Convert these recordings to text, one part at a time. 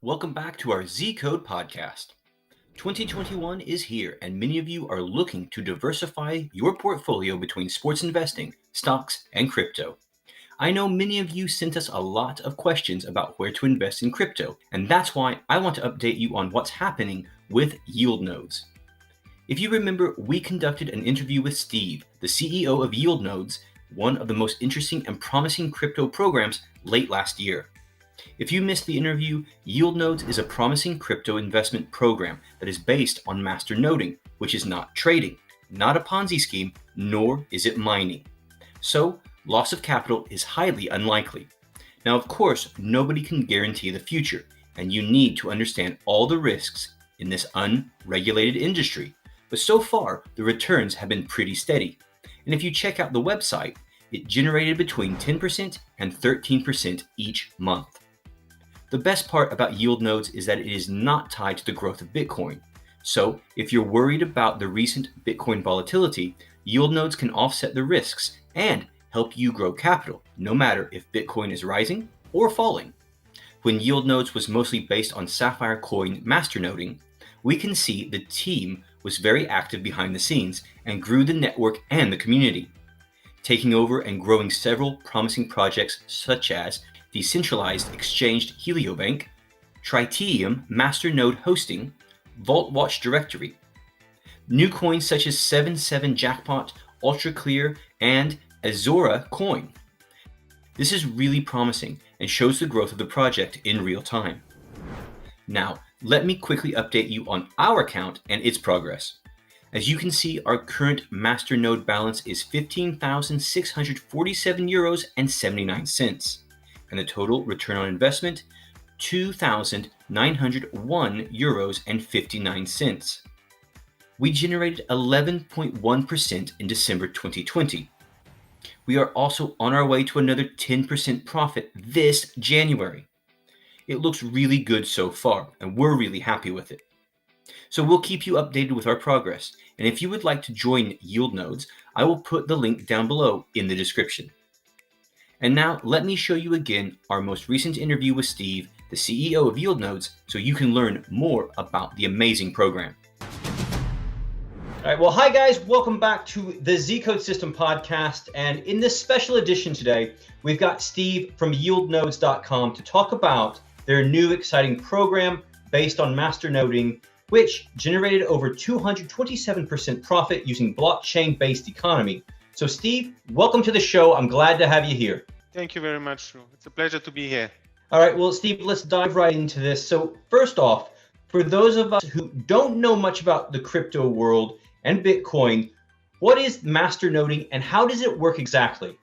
Welcome back to our Z Code podcast. 2021 is here, and many of you are looking to diversify your portfolio between sports investing, stocks, and crypto. I know many of you sent us a lot of questions about where to invest in crypto, and that's why I want to update you on what's happening with YieldNodes. If you remember, we conducted an interview with Steve, the CEO of YieldNodes, one of the most interesting and promising crypto programs, late last year. If you missed the interview, YieldNodes is a promising crypto investment program that is based on masternoding, which is not trading, not a Ponzi scheme, nor is it mining. So, loss of capital is highly unlikely. Now, of course, nobody can guarantee the future, and you need to understand all the risks in this unregulated industry. But so far, the returns have been pretty steady. And if you check out the website, it generated between 10% and 13% each month. The best part about YieldNodes is that it is not tied to the growth of Bitcoin. So, if you're worried about the recent Bitcoin volatility, YieldNodes can offset the risks and help you grow capital, no matter if Bitcoin is rising or falling. When YieldNodes was mostly based on sapphire coin masternoding, we can see the team was very active behind the scenes and grew the network and the community, taking over and growing several promising projects such as decentralized exchanged Heliobank, Tritium Masternode hosting, Vault Watch directory, new coins such as 77 Jackpot, Ultra Clear, and Azora coin. This is really promising and shows the growth of the project in real time. Now, let me quickly update you on our account and its progress. As you can see, our current masternode balance is €15,647.79. And the total return on investment, €2,901.59. We generated 11.1% in December 2020. We are also on our way to another 10% profit this January. It looks really good so far, and we're really happy with it. So we'll keep you updated with our progress, and if you would like to join YieldNodes, I will put the link down below in the description. And now let me show you again our most recent interview with Steve, the CEO of YieldNodes, so you can learn more about the amazing program. All right, well, hi guys, welcome back to the Z Code System podcast. And in this special edition today, we've got Steve from YieldNodes.com to talk about their new exciting program based on masternoding, which generated over 227% profit using blockchain-based economy. So Steve, welcome to the show. I'm glad to have you here. Thank you very much, Drew. It's a pleasure to be here. All right, well, Steve, let's dive right into this. So first off, for those of us who don't know much about the crypto world and Bitcoin, what is masternoding and how does it work exactly?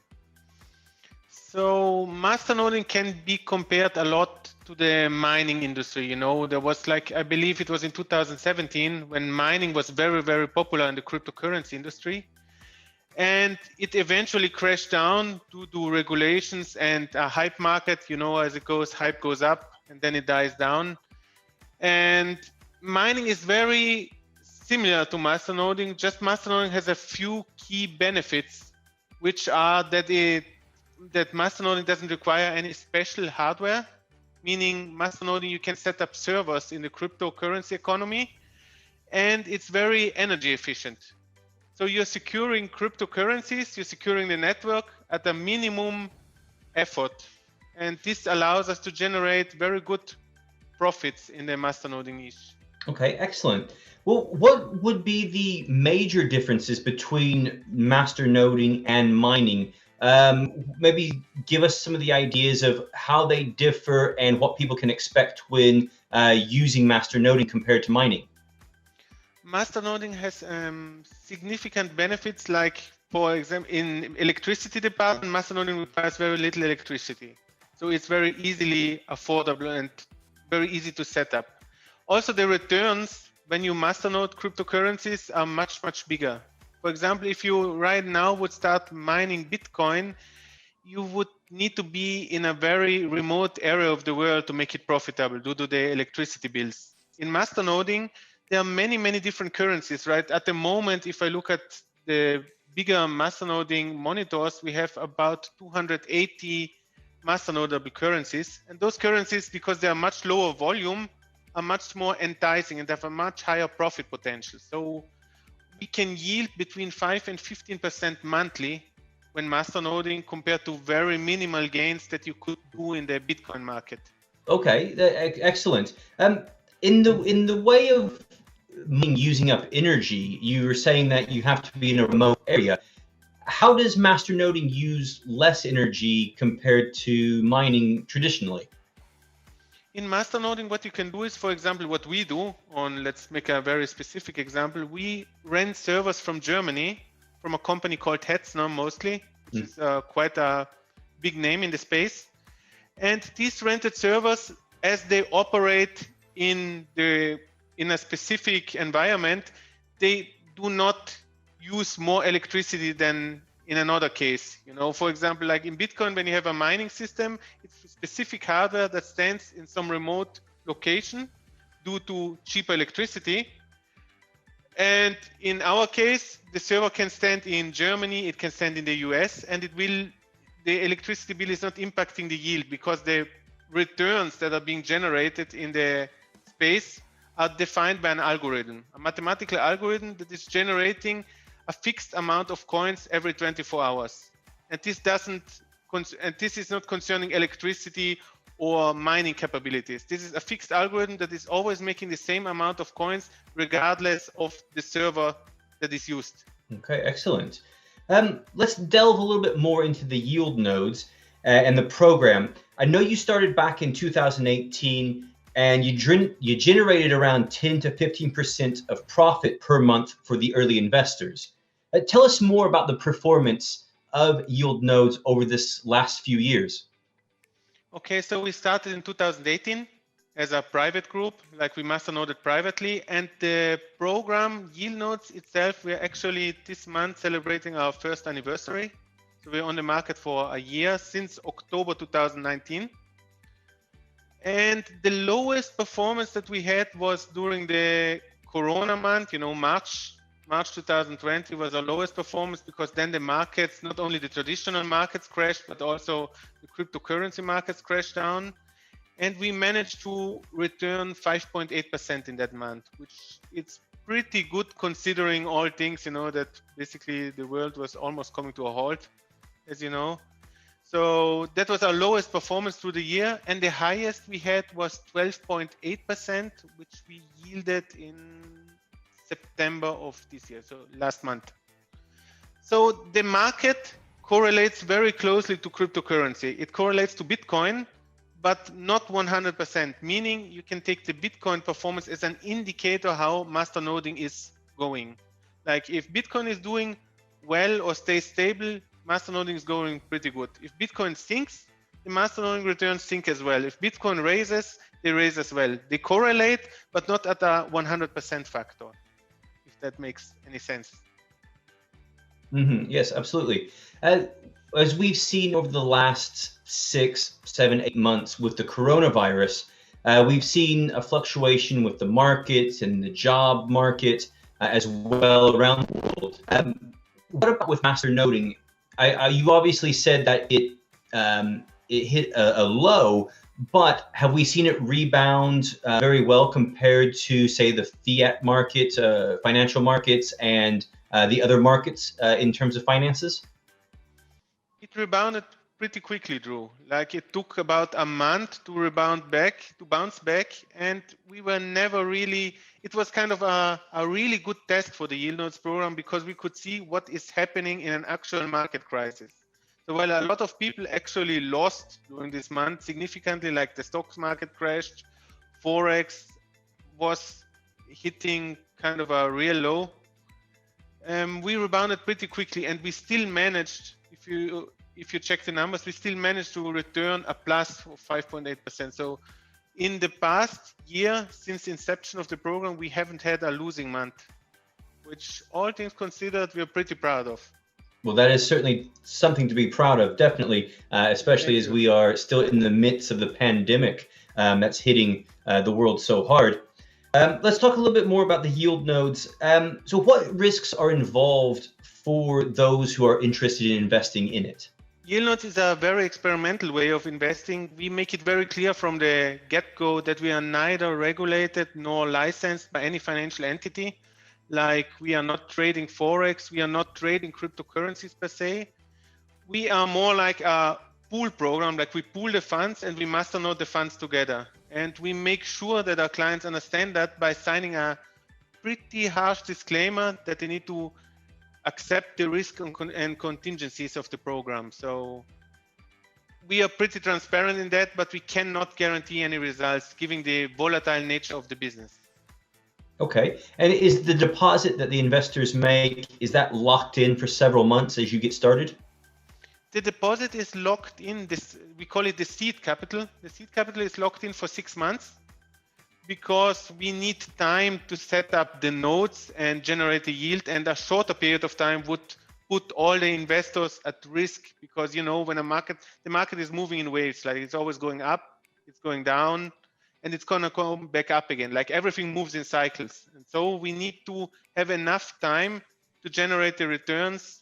So masternoding can be compared a lot to the mining industry. You know, there was I believe it was in 2017 when mining was very, very popular in the cryptocurrency industry. And it eventually crashed down due to regulations and a hype market. You know, as it goes, hype goes up and then it dies down. And mining is very similar to masternoding. Just masternoding has a few key benefits, which are that masternoding doesn't require any special hardware, meaning masternoding you can set up servers in the cryptocurrency economy, and it's very energy efficient. So you're securing cryptocurrencies, you're securing the network at a minimum effort. And this allows us to generate very good profits in the masternoding niche. Okay, excellent. Well, what would be the major differences between masternoding and mining? Maybe give us some of the ideas of how they differ and what people can expect when using masternoding compared to mining. Masternoding has significant benefits, like, for example, in electricity department, masternoding requires very little electricity. So it's very easily affordable and very easy to set up. Also, the returns when you masternode cryptocurrencies are much, much bigger. For example, if you right now would start mining Bitcoin, you would need to be in a very remote area of the world to make it profitable due to the electricity bills. In masternoding, there are many, many different currencies, right? At the moment, if I look at the bigger masternoding monitors, we have about 280 masternodable currencies. And those currencies, because they are much lower volume, are much more enticing and have a much higher profit potential. So we can yield between 5 and 15% monthly when masternoding, compared to very minimal gains that you could do in the Bitcoin market. Okay, excellent. In the way of mining using up energy, you were saying that you have to be in a remote area. How does masternoding use less energy compared to mining traditionally? In masternoding, what you can do is, for example, what we do on, let's make a very specific example. We rent servers from Germany, from a company called Hetzner mostly, which is quite a big name in the space. And these rented servers, as they operate in a specific environment, they do not use more electricity than in another case. You know, for example, like in Bitcoin, when you have a mining system, it's specific hardware that stands in some remote location due to cheaper electricity. And in our case, the server can stand in Germany, it can stand in the US, and the electricity bill is not impacting the yield, because the returns that are being generated in the space are defined by an algorithm, a mathematical algorithm that is generating a fixed amount of coins every 24 hours. And this is not concerning electricity or mining capabilities. This is a fixed algorithm that is always making the same amount of coins regardless of the server that is used. Okay, excellent. Let's delve a little bit more into the YieldNodes and the program. I know you started back in 2018 and you generated around 10 to 15% of profit per month for the early investors. Tell us more about the performance of YieldNodes over this last few years. Okay, so we started in 2018 as a private group, like we masternoded privately, and the program YieldNodes itself, we're actually this month celebrating our first anniversary. So we're on the market for a year, since October 2019. And the lowest performance that we had was during the Corona month, you know, March 2020 was our lowest performance, because then the markets, not only the traditional markets crashed, but also the cryptocurrency markets crashed down. And we managed to return 5.8% in that month, which it's pretty good considering all things, you know, that basically the world was almost coming to a halt, as you know. So that was our lowest performance through the year. And the highest we had was 12.8%, which we yielded in September of this year, so last month. So the market correlates very closely to cryptocurrency. It correlates to Bitcoin, but not 100%, meaning you can take the Bitcoin performance as an indicator how masternoding is going. Like if Bitcoin is doing well or stays stable, masternoding is going pretty good. If Bitcoin sinks, the masternoding returns sink as well. If Bitcoin raises, they raise as well. They correlate, but not at a 100% factor, if that makes any sense. Yes, absolutely. As we've seen over the last 6, 7, 8 months with the coronavirus, we've seen a fluctuation with the markets and the job market as well around the world. What about with masternoding? You obviously said that it hit a low, but have we seen it rebound very well compared to, say, the fiat market, financial markets, and the other markets in terms of finances? It rebounded pretty quickly, Drew. Like it took about a month to bounce back, and we were never really, it was kind of a really good test for the YieldNodes program, because we could see what is happening in an actual market crisis. So while a lot of people actually lost during this month significantly, like the stocks market crashed, Forex was hitting kind of a real low, we rebounded pretty quickly, and we still managed, if you check the numbers, we still managed to return a plus of 5.8%. So in the past year, since the inception of the program, we haven't had a losing month, which all things considered, we're pretty proud of. Well, that is certainly something to be proud of, definitely, especially as we are still in the midst of the pandemic that's hitting the world so hard. Let's talk a little bit more about the YieldNodes. So what risks are involved for those who are interested in investing in it? YieldNodes is a very experimental way of investing. We make it very clear from the get-go that we are neither regulated nor licensed by any financial entity. Like, we are not trading Forex, we are not trading cryptocurrencies per se. We are more like a pool program, like we pool the funds and we masternode the funds together. And we make sure that our clients understand that by signing a pretty harsh disclaimer that they need to accept the risk and contingencies of the program. So we are pretty transparent in that, but we cannot guarantee any results given the volatile nature of the business. Okay. And is the deposit that the investors make, is that locked in for several months as you get started? The deposit is locked in. We call it the seed capital. The seed capital is locked in for 6 months because we need time to set up the nodes and generate the yield, and a shorter period of time would put all the investors at risk, because when the market is moving in waves, like it's always going up, it's going down, and it's going to come back up again. Like everything moves in cycles. And so we need to have enough time to generate the returns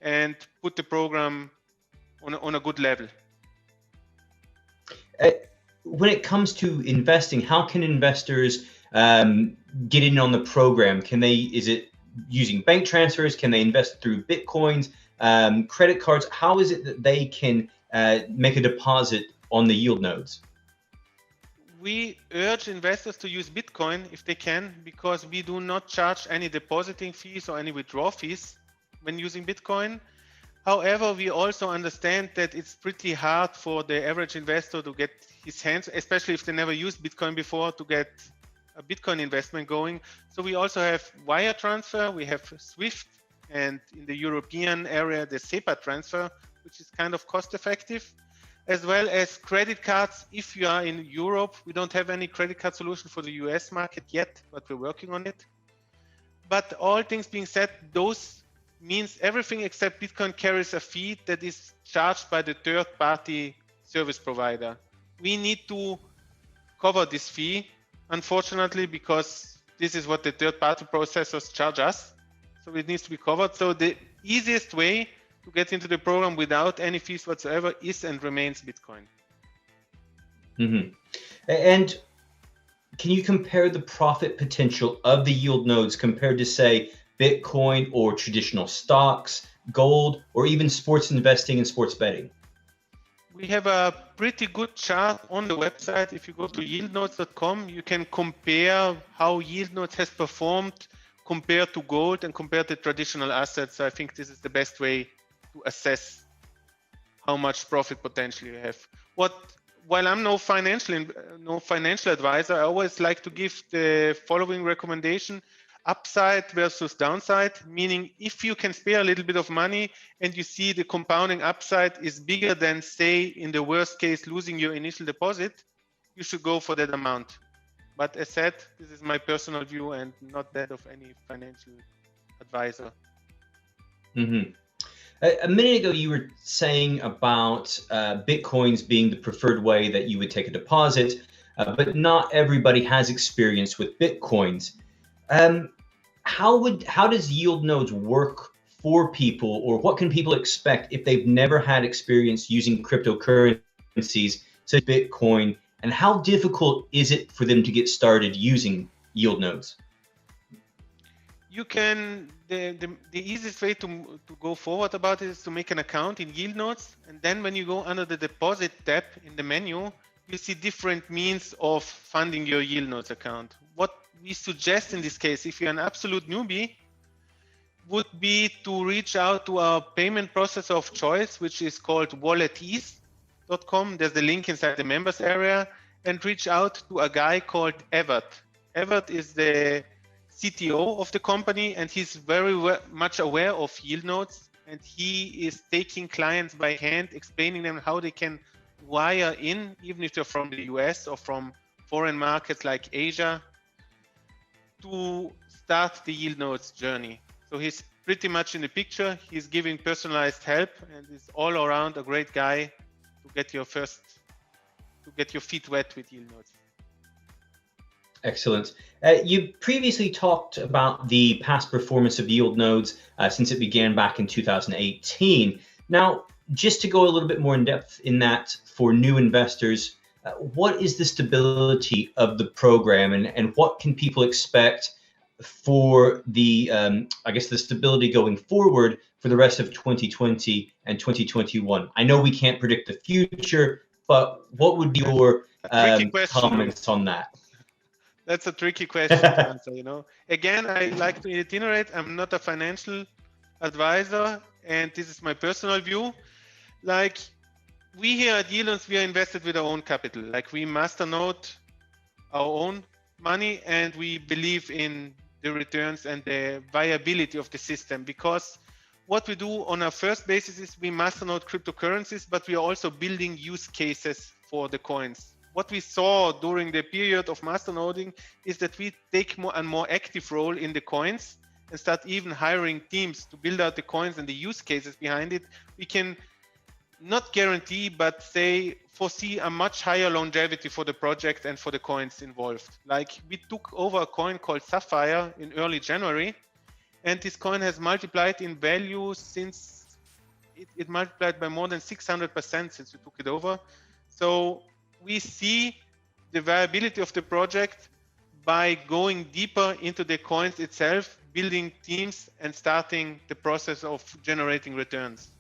and put the program on a good level. When it comes to investing, how can investors get in on the program? Is it using bank transfers? Can they invest through Bitcoins, credit cards? How is it that they can make a deposit on the YieldNodes? We urge investors to use Bitcoin if they can, because we do not charge any depositing fees or any withdrawal fees when using Bitcoin. However, we also understand that it's pretty hard for the average investor to get his hands, especially if they never used Bitcoin before, to get a Bitcoin investment going. So we also have wire transfer, we have SWIFT, and in the European area, the SEPA transfer, which is kind of cost effective, as well as credit cards. If you are in Europe, we don't have any credit card solution for the US market yet, but we're working on it. But all things being said, those means everything except Bitcoin carries a fee that is charged by the third-party service provider. We need to cover this fee, unfortunately, because this is what the third-party processors charge us. So it needs to be covered. So the easiest way to get into the program without any fees whatsoever is and remains Bitcoin. Mm-hmm. And can you compare the profit potential of the YieldNodes compared to, say, Bitcoin or traditional stocks, gold, or even sports investing and sports betting? We have a pretty good chart on the website. If you go to yieldnodes.com, you can compare how YieldNodes has performed compared to gold and compared to traditional assets. So I think this is the best way to assess how much profit potential you have. While I'm no financial advisor, I always like to give the following recommendation: upside versus downside, meaning if you can spare a little bit of money and you see the compounding upside is bigger than, say, in the worst case, losing your initial deposit, you should go for that amount. But as said, this is my personal view and not that of any financial advisor. Mm-hmm. A minute ago, you were saying about Bitcoins being the preferred way that you would take a deposit, but not everybody has experience with Bitcoins. How does YieldNodes work for people, or what can people expect if they've never had experience using cryptocurrencies such as Bitcoin, and how difficult is it for them to get started using YieldNodes? You can, the easiest way to go forward about it is to make an account in YieldNodes, and then when you go under the deposit tab in the menu, you see different means of funding your YieldNodes account. What we suggest in this case, if you're an absolute newbie, would be to reach out to our payment processor of choice, which is called walletease.com. There's the link inside the members area, and reach out to a guy called Evert. Evert is the CTO of the company, and he's very much aware of YieldNodes, and he is taking clients by hand, explaining them how they can wire in, even if they're from the US or from foreign markets like Asia, to start the YieldNodes journey. So he's pretty much in the picture. He's giving personalized help, and is all around a great guy to get your feet wet with YieldNodes. Excellent. You previously talked about the past performance of YieldNodes since it began back in 2018. Now, just to go a little bit more in depth in that for new investors, what is the stability of the program, and what can people expect for the, I guess, the stability going forward for the rest of 2020 and 2021? I know we can't predict the future, but what would be your comments on that? That's a tricky question to answer, Again, I like to iterate. I'm not a financial advisor, and this is my personal view. Like, we here at YieldNodes, we are invested with our own capital. Like, we masternode our own money, and we believe in the returns and the viability of the system, because what we do on our first basis is we masternode cryptocurrencies, but we are also building use cases for the coins. What we saw during the period of masternoding is that we take a more active role in the coins and start even hiring teams to build out the coins and the use cases behind it. We can not guarantee, but foresee a much higher longevity for the project and for the coins involved. Like, we took over a coin called Sapphire in early January, and this coin has multiplied in value since it multiplied by more than 600% since we took it over. So we see the viability of the project by going deeper into the coins itself, building teams, and starting the process of generating returns.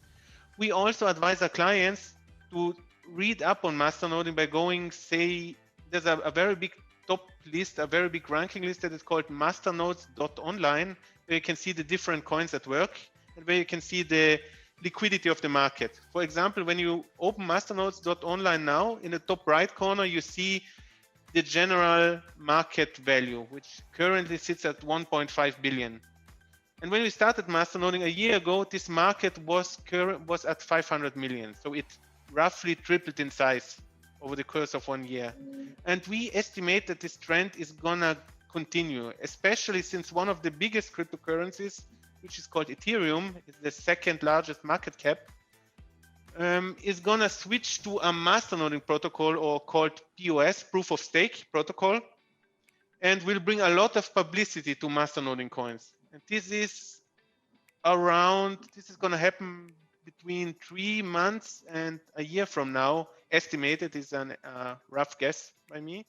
We also advise our clients to read up on masternoding by going, there's a very big top list, a very big ranking list that is called masternodes.online, where you can see the different coins at work and where you can see the liquidity of the market. For example, when you open masternodes.online now, in the top right corner, you see the general market value, which currently sits at 1.5 billion. And when we started masternoding a year ago, this market was at 500 million. So it roughly tripled in size over the course of 1 year. And we estimate that this trend is gonna continue, especially since one of the biggest cryptocurrencies, which is called Ethereum, is the second largest market cap, is gonna switch to a masternoding protocol, or called POS, proof of stake protocol, and will bring a lot of publicity to masternoding coins. And this is going to happen between 3 months and a year from now. Estimated is a rough guess by me.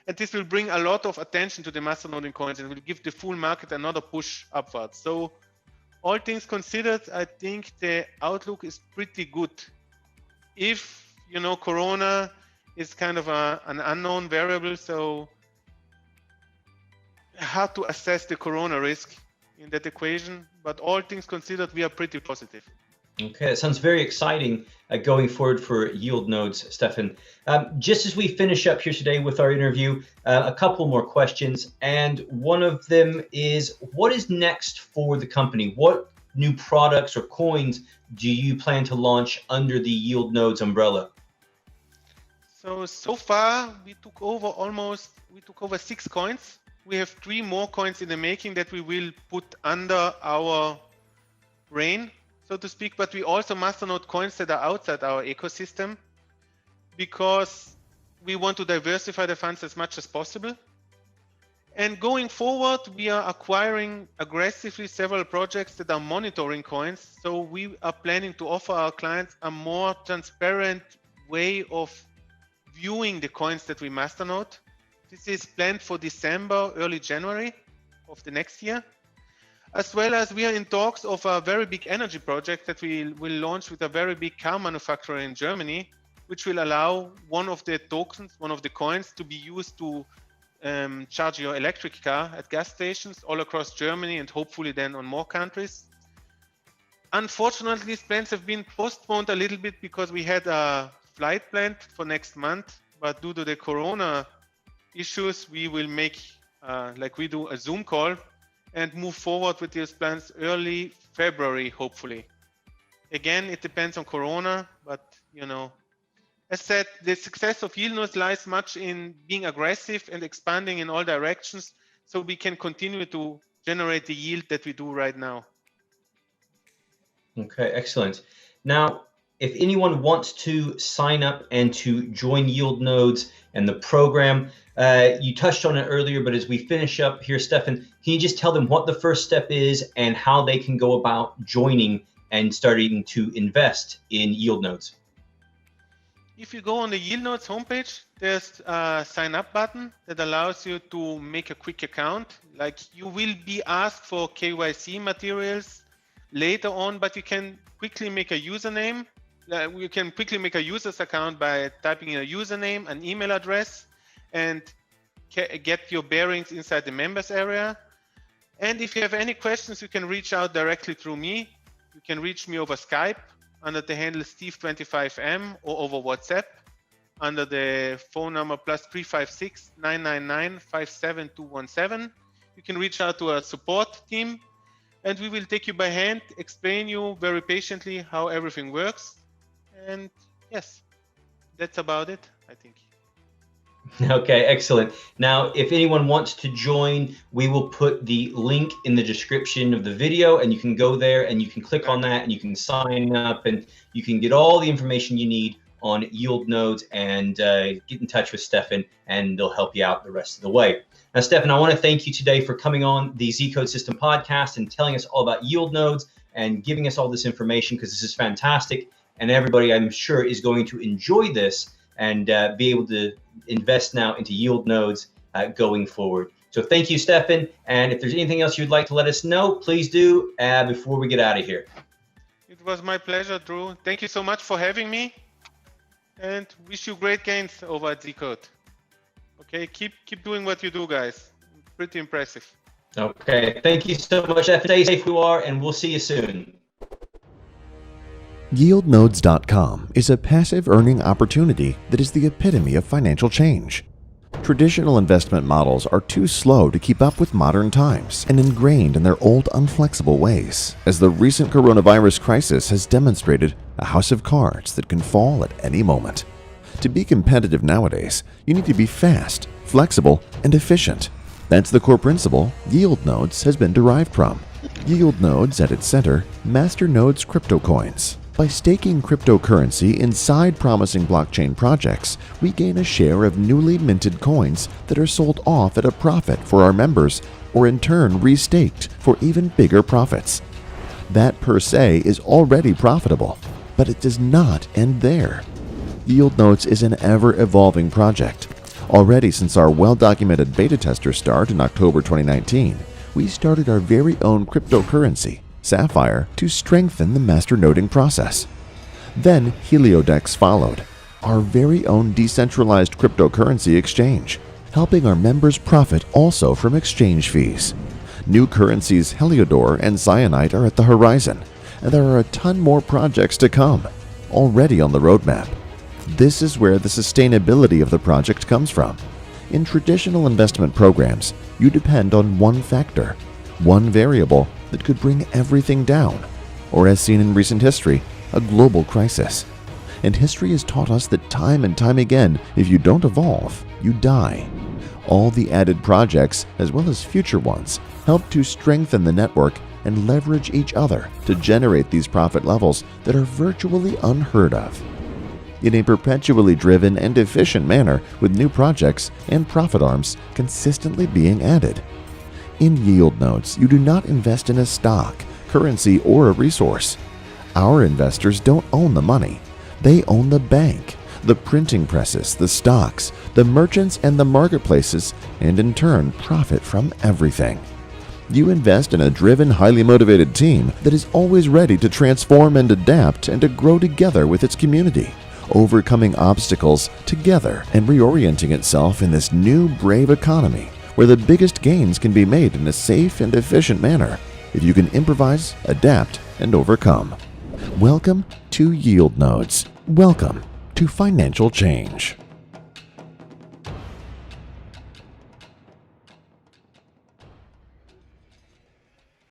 And this will bring a lot of attention to the masternoding coins and will give the full market another push upwards. So all things considered, I think the outlook is pretty good. If, Corona is kind of an unknown variable, so hard to assess the Corona risk in that equation, but all things considered, we are pretty positive. Okay, that sounds very exciting going forward for YieldNodes, Stefan. Just as we finish up here today with our interview, a couple more questions, and one of them is, what is next for the company? What new products or coins do you plan to launch under the YieldNodes umbrella? So far, we took over 6 coins. We have 3 more coins in the making that we will put under our reign, so to speak, but we also masternode coins that are outside our ecosystem, because we want to diversify the funds as much as possible. And going forward, we are acquiring aggressively several projects that are monitoring coins. So we are planning to offer our clients a more transparent way of viewing the coins that we masternode. This is planned for December, early January of the next year. As well as we are in talks of a very big energy project that we will launch with a very big car manufacturer in Germany, which will allow one of the tokens, one of the coins, to be used to charge your electric car at gas stations all across Germany and hopefully then on more countries. Unfortunately, these plans have been postponed a little bit because we had a flight planned for next month, but due to the Corona issues, we will make like we do a Zoom call and move forward with these plans early February, hopefully. Again, it depends on Corona, but as said, the success of YieldNodes lies much in being aggressive and expanding in all directions, so we can continue to generate the yield that we do right now. Okay, excellent. Now, if anyone wants to sign up and to join YieldNodes and the program, you touched on it earlier, but as we finish up here, Stefan, can you just tell them what the first step is and how they can go about joining and starting to invest in YieldNodes? If you go on the YieldNodes homepage, there's a sign up button that allows you to make a quick account. Like, you will be asked for KYC materials later on, but you can quickly make a username. You can quickly make a user's account by typing in a username, an email address, and get your bearings inside the members area. And if you have any questions, you can reach out directly through me. You can reach me over Skype under the handle Steve25M, or over WhatsApp under the phone number +356 999 57217. You can reach out to our support team, and we will take you by hand, explain you very patiently how everything works. And yes, that's about it, I think. Okay, excellent. Now, if anyone wants to join, we will put the link in the description of the video, and you can go there and you can click on that and you can sign up and you can get all the information you need on YieldNodes and get in touch with Stefan, and they'll help you out the rest of the way. Now, Stefan, I want to thank you today for coming on the Z Code System podcast and telling us all about YieldNodes and giving us all this information, because this is fantastic. And everybody, I'm sure, is going to enjoy this and be able to invest now into YieldNodes going forward. So thank you, Stefan. And if there's anything else you'd like to let us know, please do before we get out of here. It was my pleasure, Drew. Thank you so much for having me, and wish you great gains over at Z Code. Okay, keep doing what you do, guys. Pretty impressive. Okay, thank you so much, Stefan. Stay safe where you are, and we'll see you soon. YieldNodes.com is a passive earning opportunity that is the epitome of financial change. Traditional investment models are too slow to keep up with modern times and ingrained in their old, unflexible ways, as the recent coronavirus crisis has demonstrated, a house of cards that can fall at any moment. To be competitive nowadays, you need to be fast, flexible, and efficient. That's the core principle YieldNodes has been derived from. YieldNodes at its center, masternodes cryptocoins. By staking cryptocurrency inside promising blockchain projects, we gain a share of newly minted coins that are sold off at a profit for our members, or in turn restaked for even bigger profits. That per se is already profitable, but it does not end there. YieldNodes is an ever-evolving project. Already since our well-documented beta tester start in October 2019, we started our very own cryptocurrency, Sapphire, to strengthen the masternoding process. Then Heliodex followed, our very own decentralized cryptocurrency exchange, helping our members profit also from exchange fees. New currencies heliodor and cyanite are at the horizon, and there are a ton more projects to come, already on the roadmap. This is where the sustainability of the project comes from. In traditional investment programs, you depend on one factor, one variable that could bring everything down, or as seen in recent history, a global crisis. And history has taught us that time and time again, if you don't evolve, you die. All the added projects, as well as future ones, help to strengthen the network and leverage each other to generate these profit levels that are virtually unheard of. In a perpetually driven and efficient manner, with new projects and profit arms consistently being added. In YieldNodes, you do not invest in a stock, currency, or a resource. Our investors don't own the money. They own the bank, the printing presses, the stocks, the merchants, and the marketplaces, and in turn profit from everything. You invest in a driven, highly motivated team that is always ready to transform and adapt and to grow together with its community, overcoming obstacles together and reorienting itself in this new, brave economy, where the biggest gains can be made in a safe and efficient manner if you can improvise, adapt, and overcome. Welcome to YieldNodes. Welcome to financial change.